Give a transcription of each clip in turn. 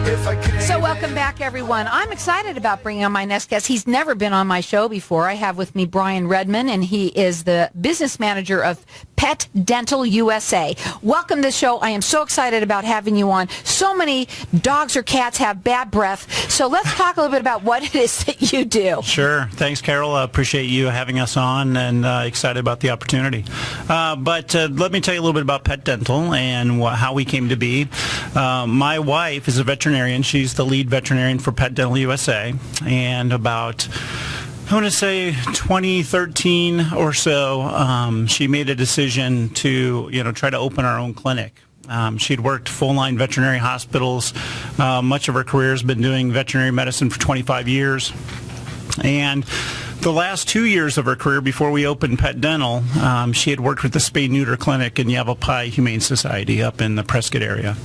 So welcome back, everyone. I'm excited about bringing on my next guest. He's never been on my show before. I have with me Brian Redman, and he is the business manager of Pet Dental USA. Welcome to the show. I am so excited about having you on. So many dogs or cats have bad breath. So let's talk a little bit about what it is that you do. Sure. Thanks, Carol. I appreciate you having us on and excited about the opportunity. But let me tell you a little bit about Pet Dental and how we came to be. My wife is a veterinarian. She's the lead veterinarian for Pet Dental USA. And about, I want to say 2013 or so, she made a decision to, try to open our own clinic. She'd worked full-line veterinary hospitals. Much of her career has been doing veterinary medicine for 25 years. And the last 2 years of her career before we opened Pet Dental, she had worked with the Spay-Neuter Clinic in Yavapai Humane Society up in the Prescott area.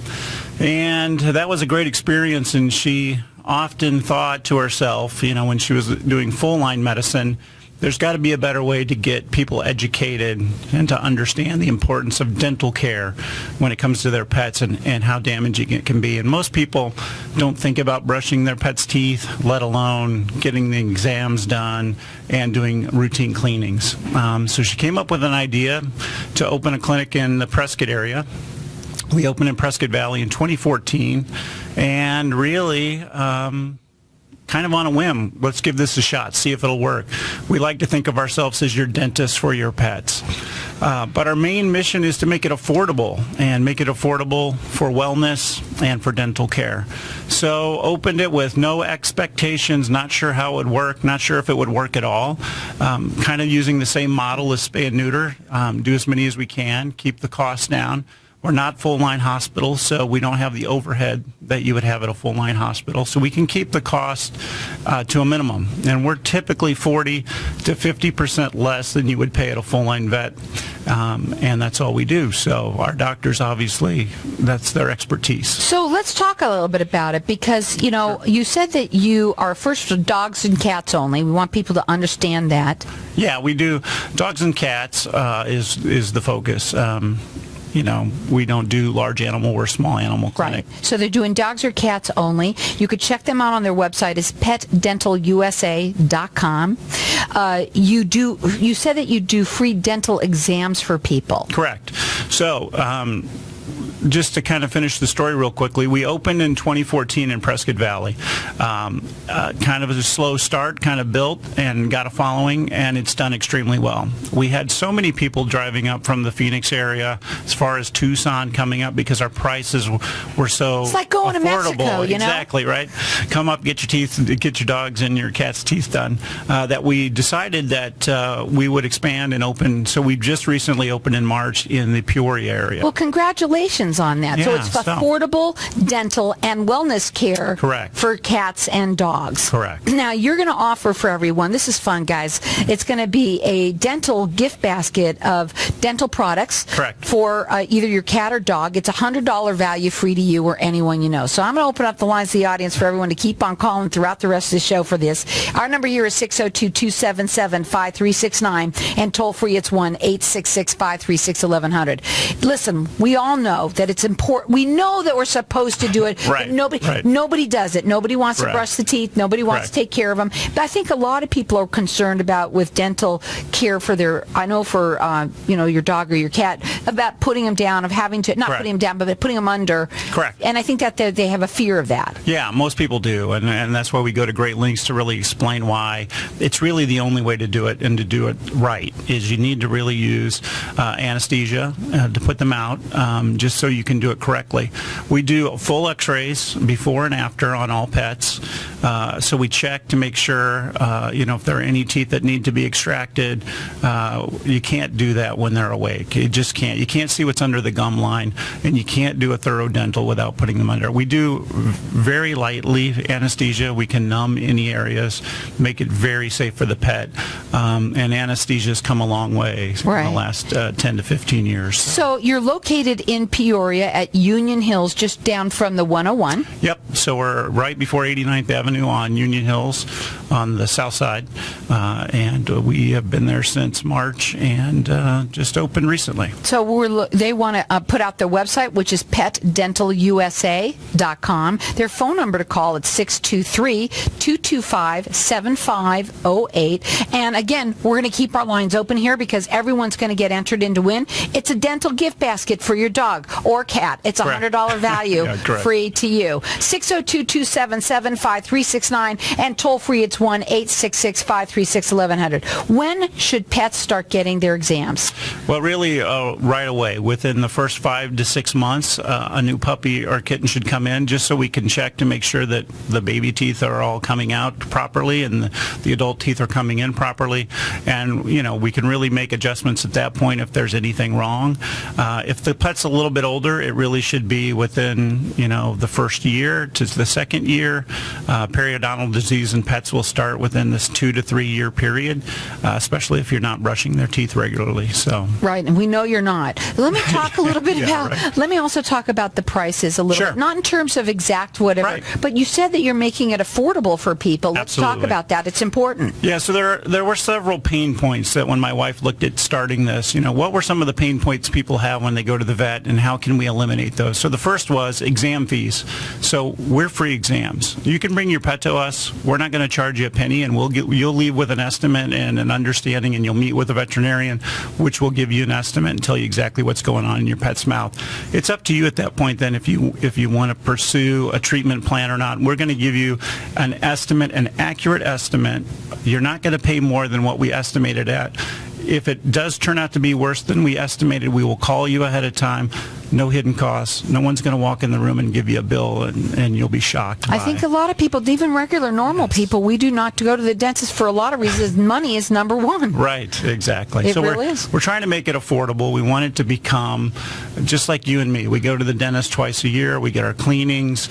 And that was a great experience, and she often thought to herself, when she was doing full-line medicine, there's got to be a better way to get people educated and to understand the importance of dental care when it comes to their pets and how damaging it can be. And most people don't think about brushing their pets' teeth, let alone getting the exams done and doing routine cleanings. So she came up with an idea to open a clinic in the Prescott area. We opened in Prescott Valley in 2014, and really, kind of on a whim, let's give this a shot, see if it'll work. We like to think of ourselves as your dentist for your pets. But our main mission is to make it affordable, and make it affordable for wellness and for dental care. So opened it with no expectations, not sure how it would work, not sure if it would work at all. Kind of using the same model as spay and neuter, do as many as we can, keep the costs down. We're not full-line hospitals, so we don't have the overhead that you would have at a full-line hospital. So we can keep the cost to a minimum. And we're typically 40 to 50% less than you would pay at a full-line vet. And that's all we do. So our doctors, obviously, that's their expertise. So let's talk a little bit about it because, you said that you are first for dogs and cats only. We want people to understand that. Yeah, we do. Dogs and cats is the focus. We don't do large animal or small animal clinic. Right. So they're doing dogs or cats only. You could check them out on their website. It's petdentalusa.com. You said that you do free dental exams for people. Correct. So, just to kind of finish the story real quickly, we opened in 2014 in Prescott Valley. Kind of a slow start, kind of built and got a following, and it's done extremely well. We had so many people driving up from the Phoenix area, as far as Tucson coming up, because our prices were so it's like going affordable. To Mexico, Exactly, right? Come up, get your teeth, get your dogs and your cat's teeth done. That we decided that we would expand and open. So we just recently opened in March in the Peoria area. Well, congratulations on that. Yeah, so it's affordable dental and wellness care. Correct. For cats and dogs. Correct. Now, you're going to offer for everyone, this is fun, guys, it's going to be a dental gift basket of dental products. Correct. For either your cat or dog. It's $100 value, free to you or anyone you know. So I'm going to open up the lines to the audience for everyone to keep on calling throughout the rest of the show for this. Our number here is 602-277-5369, and toll free it's 1-866-536-1100. Listen, we all know that it's important. We know that we're supposed to do it. Right. But nobody does it. Nobody wants to brush the teeth. Nobody wants to take care of them. But I think a lot of people are concerned about with dental care for their, I know for, your dog or your cat, about putting them down, of having to, not putting them down, but putting them under. Correct. And I think that they have a fear of that. Yeah, most people do. And that's why we go to great lengths to really explain why it's really the only way to do it, and to do it right, is you need to really use anesthesia to put them out, just so you can do it correctly. We do full x-rays before and after on all pets. So we check to make sure, if there are any teeth that need to be extracted. You can't do that when they're awake. You just can't. You can't see what's under the gum line, and you can't do a thorough dental without putting them under. We do very lightly anesthesia. We can numb any areas, make it very safe for the pet. And anesthesia has come a long way in the last 10 to 15 years. So you're located in Peoria at Union Hills, just down from the 101. Yep. So we're right before 89th Avenue Avenue on Union Hills on the south side. And we have been there since March and just opened recently. So they want to put out their website, which is petdentalusa.com. Their phone number to call is 623-225-7508. And again, we're going to keep our lines open here because everyone's going to get entered in to win. It's a dental gift basket for your dog or cat. It's a $100 value, free to you. 602-277-5369 and toll free it's 1-866-536-1100. When should pets start getting their exams? Well, really, right away. Within the first 5 to 6 months, a new puppy or kitten should come in just so we can check to make sure that the baby teeth are all coming out properly and the adult teeth are coming in properly. And, we can really make adjustments at that point if there's anything wrong. If the pet's a little bit older, it really should be within, the first year to the second year. Periodontal disease in pets will start within this 2 to 3 year period, especially if you're not brushing their teeth regularly. So right, and we know you're not. Let me talk a little bit about. Right. Let me also talk about the prices a little bit, not in terms of exact whatever, but you said that you're making it affordable for people. Let's talk about that. It's important. Yeah, so there were several pain points that when my wife looked at starting this, what were some of the pain points people have when they go to the vet, and how can we eliminate those? So the first was exam fees. So we're free exams. You can bring your pet to us. We're not going to charge you a penny, and you'll leave with an estimate and an understanding, and you'll meet with a veterinarian, which will give you an estimate and tell you exactly what's going on in your pet's mouth. It's up to you at that point then if you want to pursue a treatment plan or not. We're going to give you an estimate, an accurate estimate. You're not going to pay more than what we estimated at. If it does turn out to be worse than we estimated, we will call you ahead of time. No hidden costs. No one's going to walk in the room and give you a bill, and you'll be shocked. I think a lot of people, even regular, normal people, we do not go to the dentist for a lot of reasons. Money is number one. Right, exactly. It really is. We're trying to make it affordable. We want it to become just like you and me. We go to the dentist twice a year. We get our cleanings.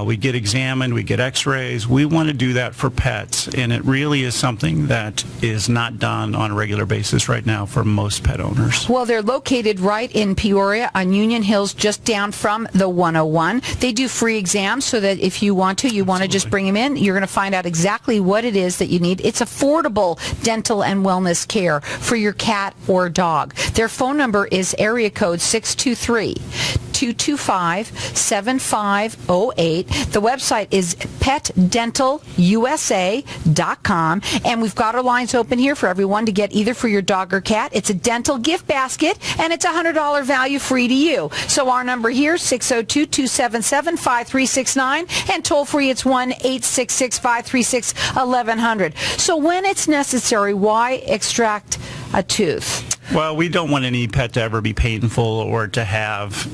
We get examined. We get x-rays. We want to do that for pets, and it really is something that is not done on a regular basis right now for most pet owners. Well, they're located right in Peoria on Union Hills, just down from the 101. They do free exams so that if you want to just bring them in. You're going to find out exactly what it is that you need. It's affordable dental and wellness care for your cat or dog. Their phone number is area code 623-225-7508. The website is petdentalusa.com. And we've got our lines open here for everyone to get either for your dog or cat. It's a dental gift basket, and it's a $100 value free to you. So our number here, 602-277-5369, and toll free it's 1-866-536-1100. So when it's necessary, why extract a tooth? Well, we don't want any pet to ever be painful or to have,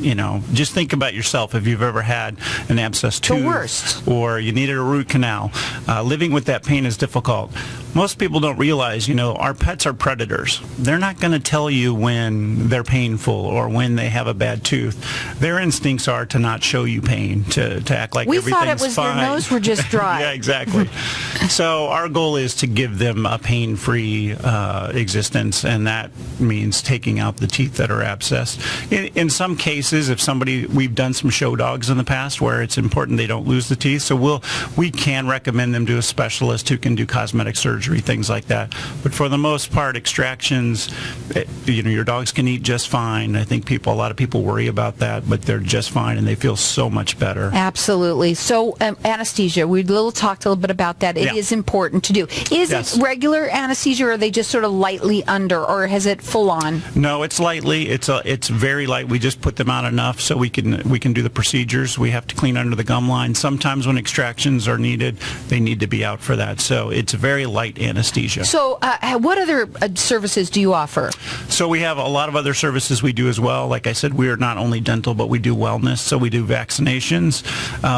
just think about yourself. If you've ever had an abscessed tooth, the worst, or you needed a root canal, living with that pain is difficult. Most people don't realize, our pets are predators. They're not going to tell you when they're painful or when they have a bad tooth. Their instincts are to not show you pain, to act like everything's fine. We thought it was their nose were just dry. Yeah, exactly. So our goal is to give them a pain-free existence, and that means taking out the teeth that are abscessed. In some cases, we've done some show dogs in the past where it's important they don't lose the teeth, so we can recommend them to a specialist who can do cosmetic surgery, things like that. But for the most part, extractions, your dogs can eat just fine. I think a lot of people worry about that, but they're just fine and they feel so much better. Absolutely. So anesthesia, we talked a little bit about that. It is important to do. Is it regular anesthesia, or are they just sort of lightly under, or has it full on? No, it's lightly. It's very light. We just put them out enough so we can do the procedures. We have to clean under the gum line. Sometimes when extractions are needed, they need to be out for that. So it's very light anesthesia. So what other services do you offer? So we have a lot of other services we do as well. Like I said, we are not only dental, but we do wellness. So we do vaccinations.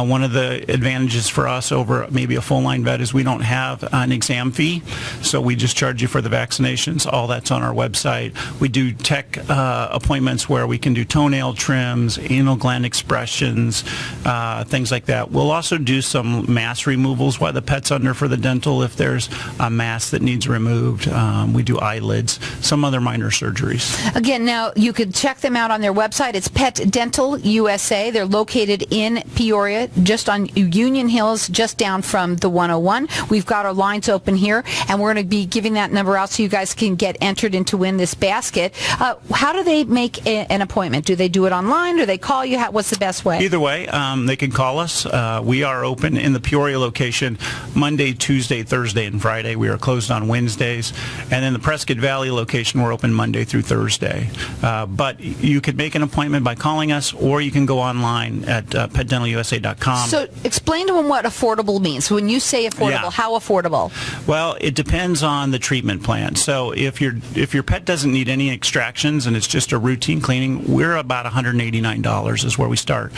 One of the advantages for us over maybe a full-line vet is we don't have an exam fee. So we just charge you for the vaccinations. All that's on our website. We do tech appointments where we can do toenail trims, anal gland expressions, things like that. We'll also do some mass removals while the pet's under for the dental if there's a mask that needs removed. We do eyelids, some other minor surgeries. Again, now you can check them out on their website. It's Pet Dental USA. They're located in Peoria, just on Union Hills, just down from the 101. We've got our lines open here, and we're going to be giving that number out so you guys can get entered in to win this basket. How do they make an appointment? Do they do it online? Do they call you? What's the best way? Either way, they can call us. We are open in the Peoria location Monday, Tuesday, Thursday, and Friday. We are closed on Wednesdays. And in the Prescott Valley location, we're open Monday through Thursday. But you could make an appointment by calling us, or you can go online at petdentalusa.com. So explain to them what affordable means. When you say affordable, how affordable? Well, it depends on the treatment plan. So if your pet doesn't need any extractions and it's just a routine cleaning, we're about $189 is where we start.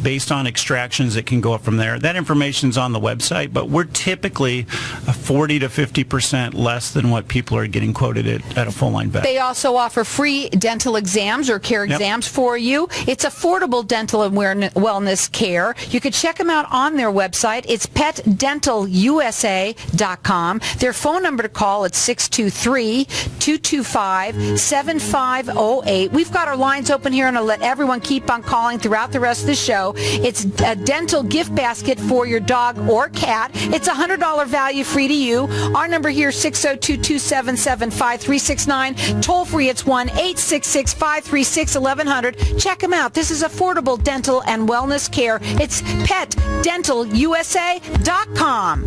Based on extractions, it can go up from there. That information's on the website, but we're typically 40 to 50% less than what people are getting quoted at a full-line vet. They also offer free dental exams or care exams for you. It's affordable dental and wellness care. You can check them out on their website. It's petdentalusa.com. Their phone number to call is 623-225-7508. We've got our lines open here, and I'll let everyone keep on calling throughout the rest of the show. It's a dental gift basket for your dog or cat. It's a $100 value free to you. Our number here is 602-277-5369. Toll free, it's 1-866-536-1100. Check them out. This is affordable dental and wellness care. It's petdentalusa.com.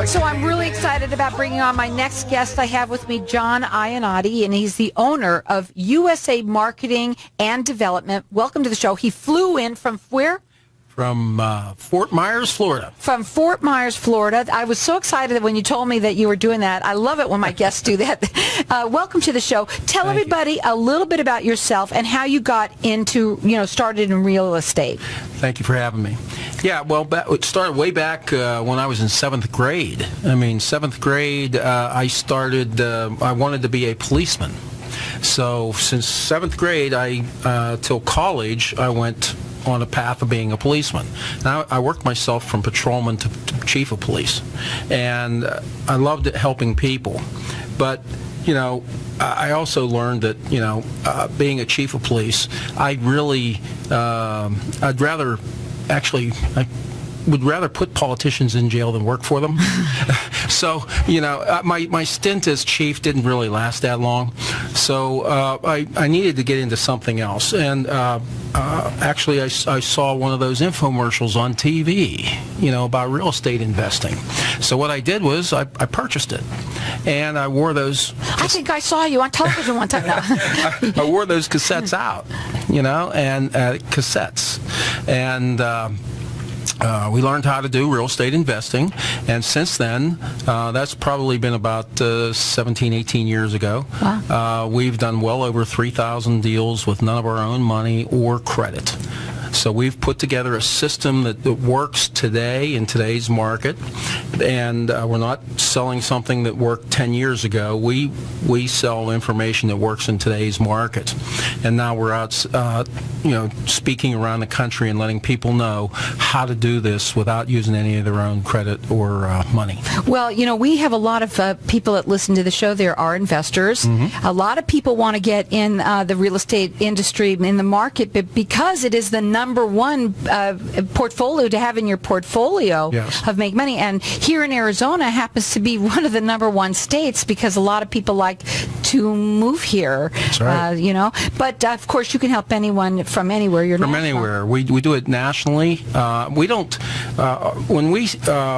So I'm really excited about bringing on my next guest. I have with me John Ionati, and he's the owner of USA Marketing and Development. Welcome to the show. He flew in from where? From Fort Myers, Florida. From Fort Myers, Florida. I was so excited when you told me that you were doing that. I love it when my guests do that. Welcome to the show. Tell everybody a little bit about yourself and how you got into, started in real estate. Thank you for having me. Yeah, well, it started way back when I was in 7th grade. I mean, 7th grade, I wanted to be a policeman. So since 7th grade, till college, I went on a path of being a policeman. Now, I worked myself from patrolman to chief of police, and I loved helping people. But, I also learned that, being a chief of police, I would rather put politicians in jail than work for them. So, my stint as chief didn't really last that long. So I needed to get into something else. And actually, I saw one of those infomercials on TV, about real estate investing. So what I did was I purchased it. And I wore those... I think I saw you on television one time. No. I wore those cassettes out, and cassettes. And... we learned how to do real estate investing, and since then, that's probably been about 17, 18 years ago. Wow. We've done well over 3,000 deals with none of our own money or credit. So we've put together a system that works today in today's market, and we're not selling something that worked 10 years ago. We sell information that works in today's market, and now we're out, speaking around the country and letting people know how to do this without using any of their own credit or money. Well, we have a lot of people that listen to the show. There are investors. Mm-hmm. A lot of people want to get in the real estate industry, in the market, but because it is the number one portfolio to have in your portfolio of make money. And here in Arizona happens to be one of the number one states because a lot of people like to move here. That's right. But of course you can help anyone from anywhere. From anywhere. We do it nationally. We don't, when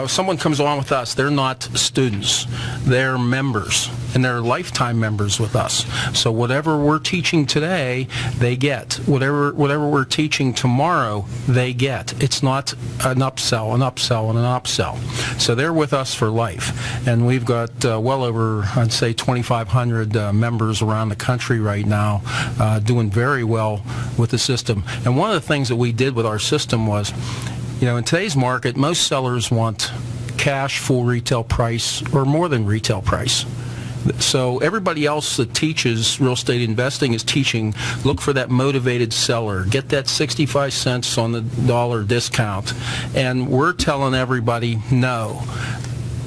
someone comes along with us, they're not students. They're members, and they're lifetime members with us. So whatever we're teaching today, they get. Whatever we're teaching tomorrow, they get. It's not an upsell, and an upsell. So they're with us for life. And we've got well over, I'd say, 2,500 members around the country right now doing very well with the system. And one of the things that we did with our system was, in today's market, most sellers want cash, full retail price, or more than retail price. So everybody else that teaches real estate investing is teaching, look for that motivated seller, get that 65 cents on the dollar discount. And we're telling everybody, no.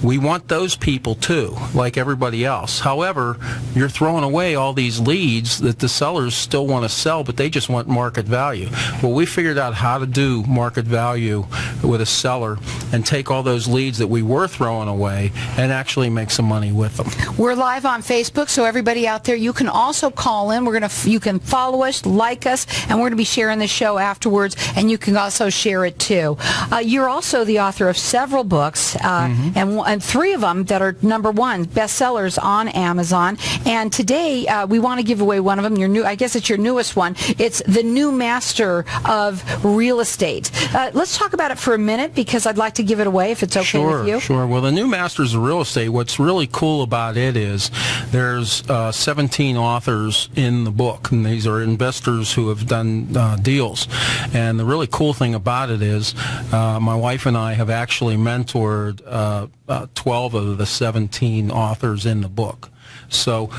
We want those people too, like everybody else. However, you're throwing away all these leads that the sellers still want to sell, but they just want market value. Well, we figured out how to do market value with a seller and take all those leads that we were throwing away and actually make some money with them. We're live on Facebook, so everybody out there, you can also call in. You can follow us, like us, and we're going to be sharing the show afterwards, and you can also share it too. You're also the author of several books, and 3 of them that are #1 bestsellers on Amazon. And today we want to give away one of them. I guess it's your newest one. It's The New Master of Real Estate. Let's talk about it for a minute because I'd like to give it away if it's okay with you. Sure. Well, The New Masters of Real Estate, what's really cool about it is there's 17 authors in the book, and these are investors who have done deals. And the really cool thing about it is my wife and I have actually mentored 12 of the 17 authors in the book. So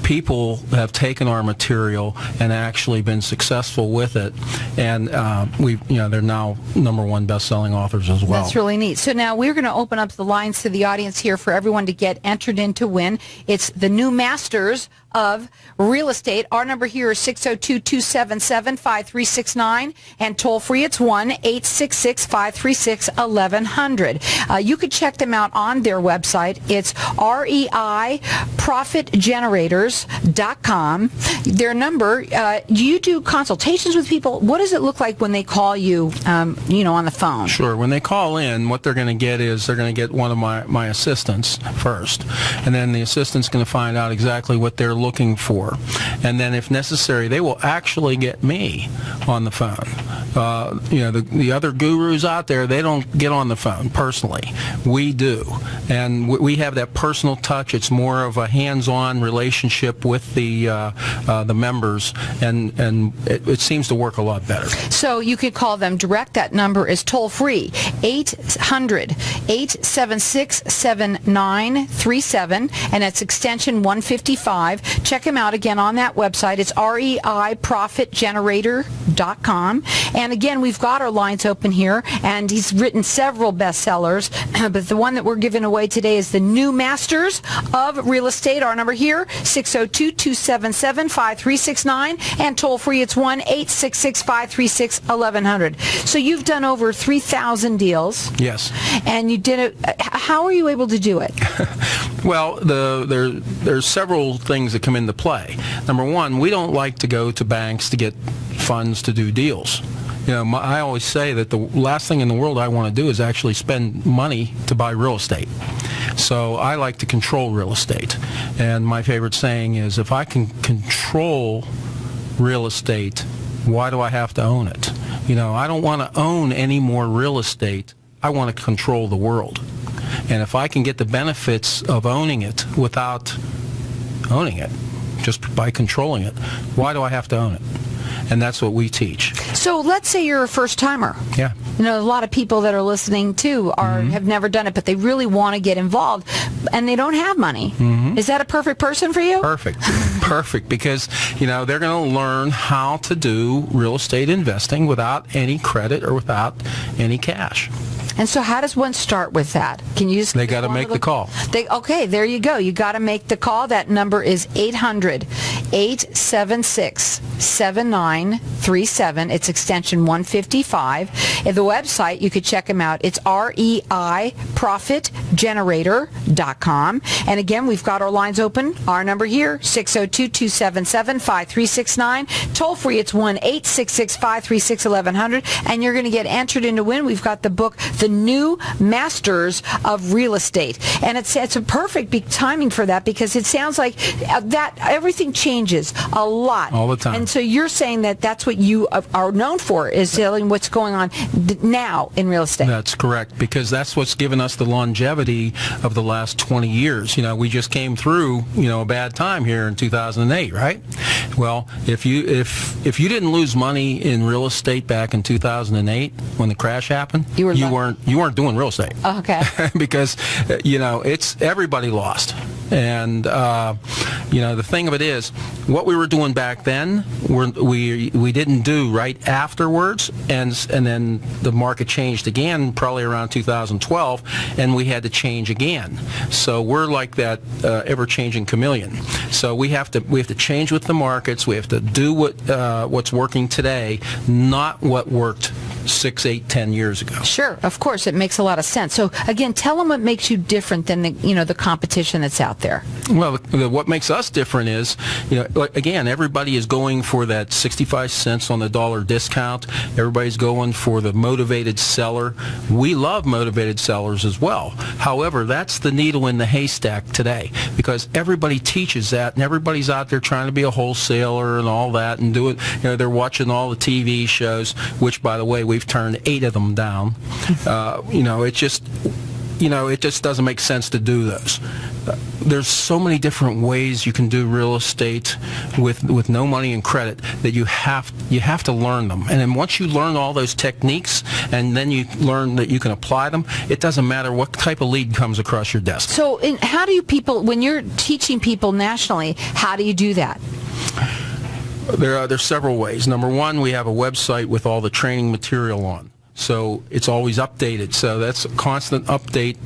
people have taken our material and actually been successful with it, and they're now #1 best-selling authors as well. That's really neat. So now we're going to open up the lines to the audience here for everyone to get entered in to win. It's The New Masters of Real Estate. Our number here is 602-277-5369, and toll free it's 1-866-536-1100. You could check them out on their website. It's reiprofitgenerators.com. Their number, you do consultations with people. What does it look like when they call you, on the phone? Sure. When they call in, what they're going to get is they're going to get one of my assistants first, and then the assistant's going to find out exactly what they're looking for, and then if necessary they will actually get me on the phone. The other gurus out there, they don't get on the phone personally. We do, and we have that personal touch. It's more of a hands-on relationship with the members, and it seems to work a lot better. So you could call them direct. That number is toll-free, 800-876-7937, and it's extension 155. Check him out again on that website. It's reiprofitgenerator.com. And again, we've got our lines open here, and he's written several bestsellers, but the one that we're giving away today is The New Masters of Real Estate. Our number here, 602-277-5369, and toll-free it's 1-866-536-1100. So you've done over 3,000 deals. Yes. And you did it. How are you able to do it? Well, there's several things that come into play. Number one, we don't like to go to banks to get funds to do deals. I always say that the last thing in the world I want to do is actually spend money to buy real estate. So I like to control real estate. And my favorite saying is, if I can control real estate, why do I have to own it? I don't want to own any more real estate. I want to control the world. And if I can get the benefits of owning it without owning it, just by controlling it, why do I have to own it? And that's what we teach. So let's say you're a first-timer. Yeah. A lot of people that are listening too have never done it, but they really want to get involved, and they don't have money. Is that a perfect person for you? Perfect. Perfect, because, they're going to learn how to do real estate investing without any credit or without any cash. And so how does one start with that? Can you just... They got to make the call. Okay, there you go. You got to make the call. That number is 800-876-7937. It's extension 155. At the website, you could check them out. It's reiprofitgenerator.com. And again, we've got our lines open. Our number here, 602-277-5369. Toll free, it's 1-866-536-1100. And you're going to get entered in to win. We've got the book, The New Masters of Real Estate. And it's a perfect timing for that, because it sounds like that everything changes a lot. All the time. And so you're saying that that's what you are known for, is telling what's going on now in real estate. That's correct, because that's what's given us the longevity of the last 20 years. We just came through, a bad time here in 2008, right? Well, if you didn't lose money in real estate back in 2008 when the crash happened, you weren't doing real estate. Okay. Because it's everybody lost. And, the thing of it is, what we were doing back then, we didn't do right afterwards, and then the market changed again probably around 2012, and we had to change again. So we're like that ever-changing chameleon. So we have to change with the markets. We have to do what's working today, not what worked 6, 8, 10 years ago. Sure, of course, it makes a lot of sense. So again, tell them what makes you different than the competition that's out there. Well, what makes us different is, again, everybody is going for that 65 cents on the dollar discount. Everybody's going for the motivated seller. We love motivated sellers as well. However, that's the needle in the haystack today, because everybody teaches that, and everybody's out there trying to be a wholesaler and all that, and do it. They're watching all the TV shows, which, by the way, we've turned 8 of them down. It just doesn't make sense to do those. There's so many different ways you can do real estate with no money and credit that you have to learn them. And then once you learn all those techniques, and then you learn that you can apply them, it doesn't matter what type of lead comes across your desk. So how do you when you're teaching people nationally, how do you do that? There's several ways. Number one, we have a website with all the training material on. So it's always updated. So that's a constant update,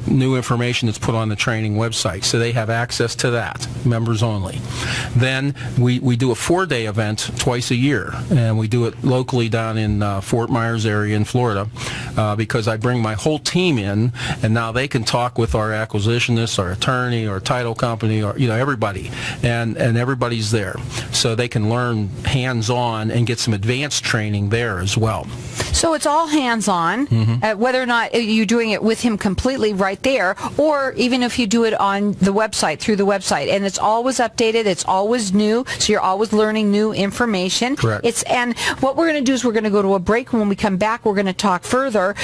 new information that's put on the training website. So they have access to that, members only. Then we do a 4-day event twice a year, and we do it locally down in Fort Myers area in Florida, because I bring my whole team in, and now they can talk with our acquisitionist, our attorney, our title company, or everybody, and everybody's there. So they can learn hands-on and get some advanced training there as well. So it's all hands-on, whether or not you're doing it with him completely right there, or even if you do it on the website, through the website. And it's always updated, it's always new, so you're always learning new information. Correct. And what we're going to do is we're going to go to a break. When we come back, we're going to talk further.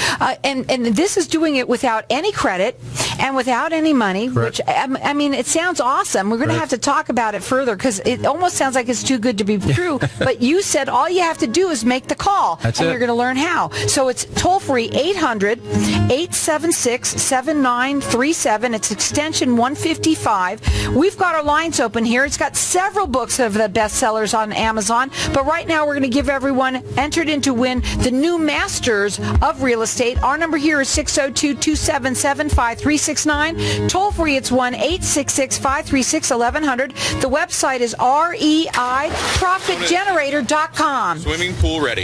And this is doing it without any credit and without any money, Correct. which, I mean, it sounds awesome. We're going to have to talk about it further, because it almost sounds like it's too good to be true. But you said all you have to do is make the call. That's and it. You're going to learn how. So it's toll-free 800-876-7937. It's extension 155. We've got our lines open here. It's got several books of the bestsellers on Amazon. But right now we're going to give everyone entered in to win the new Masters of Real Estate. Our number here is 602-277-5369. Toll-free, it's 1-866-536-1100. The website is reiprofitgenerator.com. Swimming pool ready.